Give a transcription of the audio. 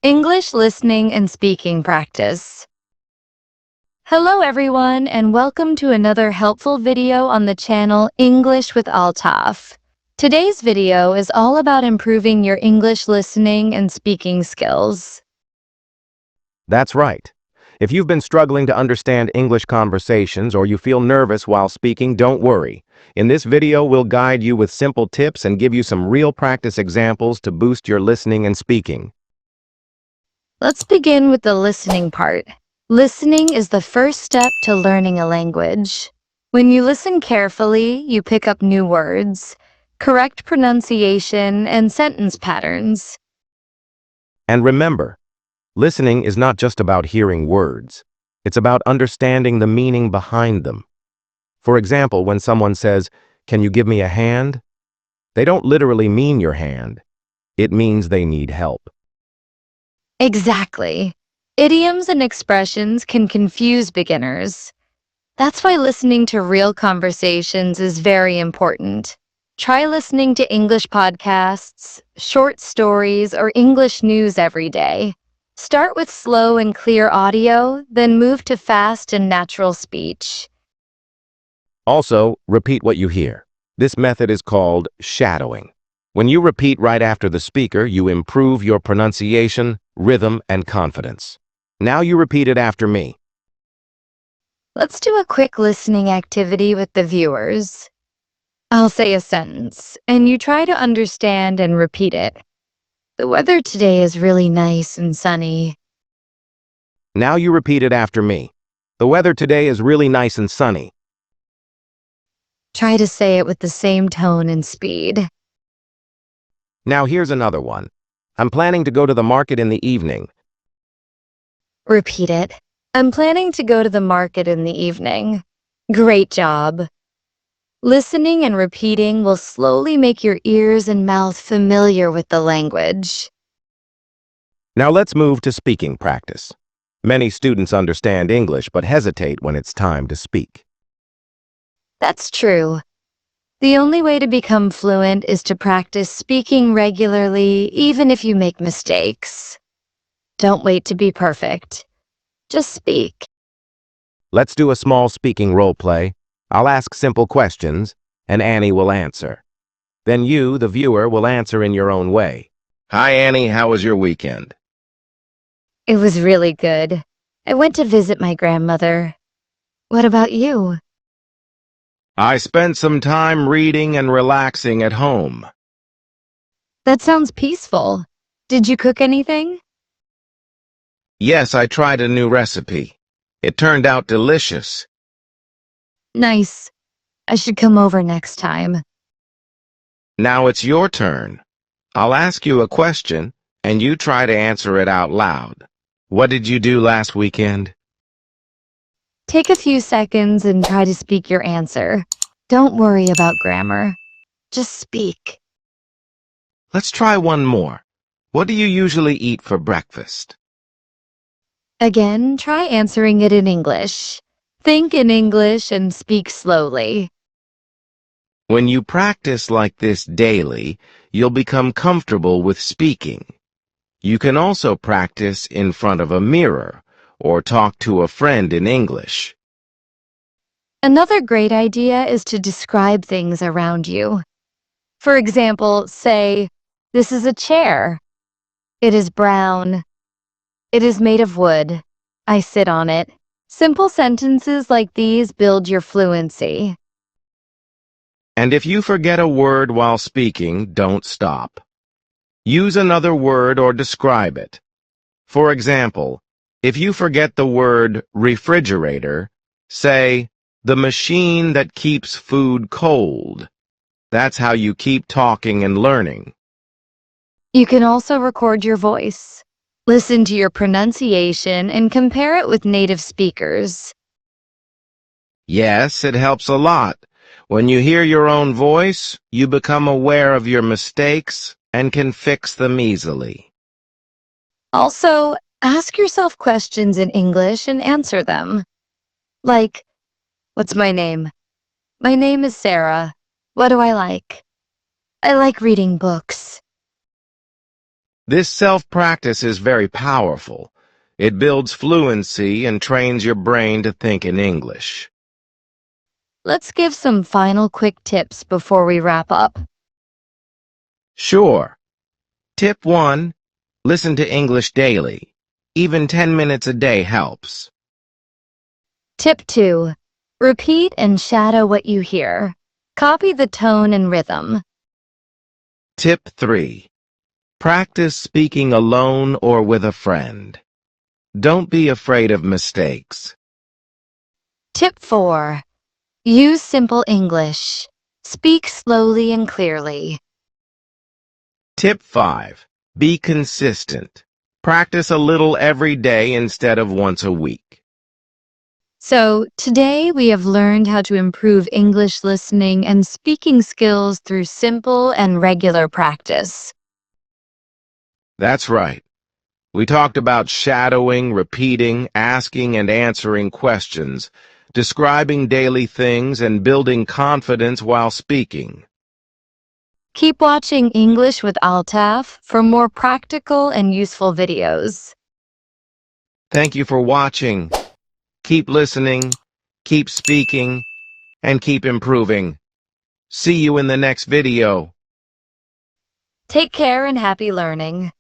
English listening and speaking practice. Hello everyone and welcome to another helpful video on the channel English with Altaf. Today's video is all about improving your English listening and speaking skills. That's right. If you've been struggling to understand English conversations or you feel nervous while speaking, don't worry. In this video, we'll guide you with simple tips and give you some real practice examples to boost your listening and speaking. Let's begin with the listening part. Listening is the first step to learning a language. When you listen carefully, you pick up new words, correct pronunciation, and sentence patterns. And remember, listening is not just about hearing words. It's about understanding the meaning behind them. For example, when someone says, "Can you give me a hand?" they don't literally mean your hand. It means they need help. Exactly. Idioms and expressions can confuse beginners. That's why listening to real conversations is very important. Try listening to English podcasts, short stories, or English news every day. Start with slow and clear audio, then move to fast and natural speech. Also, repeat what you hear. This method is called shadowing. When you repeat right after the speaker, you improve your pronunciation, rhythm, and confidence. Now you repeat it after me. Let's do a quick listening activity with the viewers. I'll say a sentence, and you try to understand and repeat it. The weather today is really nice and sunny. Now you repeat it after me. The weather today is really nice and sunny. Try to say it with the same tone and speed. Now here's another one. I'm planning to go to the market in the evening. Repeat it. I'm planning to go to the market in the evening. Great job. Listening and repeating will slowly make your ears and mouth familiar with the language. Now let's move to speaking practice. Many students understand English but hesitate when it's time to speak. That's true. The only way to become fluent is to practice speaking regularly, even if you make mistakes. Don't wait to be perfect. Just speak. Let's do a small speaking role play. I'll ask simple questions, and Annie will answer. Then you, the viewer, will answer in your own way. Hi, Annie. How was your weekend? It was really good. I went to visit my grandmother. What about you? I spent some time reading and relaxing at home. That sounds peaceful. Did you cook anything? Yes, I tried a new recipe. It turned out delicious. Nice. I should come over next time. Now it's your turn. I'll ask you a question, and you try to answer it out loud. What did you do last weekend? Take a few seconds and try to speak your answer. Don't worry about grammar. Just speak. Let's try one more. What do you usually eat for breakfast? Again, try answering it in English. Think in English and speak slowly. When you practice like this daily, you'll become comfortable with speaking. You can also practice in front of a mirror or talk to a friend in English. Another great idea is to describe things around you. For example, say, "This is a chair. It is brown. It is made of wood. I sit on it." Simple sentences like these build your fluency. And if you forget a word while speaking, don't stop. Use another word or describe it. For example, if you forget the word refrigerator, say, "the machine that keeps food cold." That's how you keep talking and learning. You can also record your voice. Listen to your pronunciation and compare it with native speakers. Yes, it helps a lot. When you hear your own voice, you become aware of your mistakes and can fix them easily. Also, ask yourself questions in English and answer them. Like, what's my name? My name is Sarah. What do I like? I like reading books. This self-practice is very powerful. It builds fluency and trains your brain to think in English. Let's give some final quick tips before we wrap up. Sure. Tip 1. Listen to English daily. Even 10 minutes a day helps. Tip 2. Repeat and shadow what you hear. Copy the tone and rhythm. Tip 3. Practice speaking alone or with a friend. Don't be afraid of mistakes. Tip 4. Use simple English. Speak slowly and clearly. Tip 5. Be consistent. Practice a little every day instead of once a week. So, today we have learned how to improve English listening and speaking skills through simple and regular practice. That's right. We talked about shadowing, repeating, asking and answering questions, describing daily things, and building confidence while speaking. Keep watching English with Altaf for more practical and useful videos. Thank you for watching. Keep listening, keep speaking, and keep improving. See you in the next video. Take care and happy learning.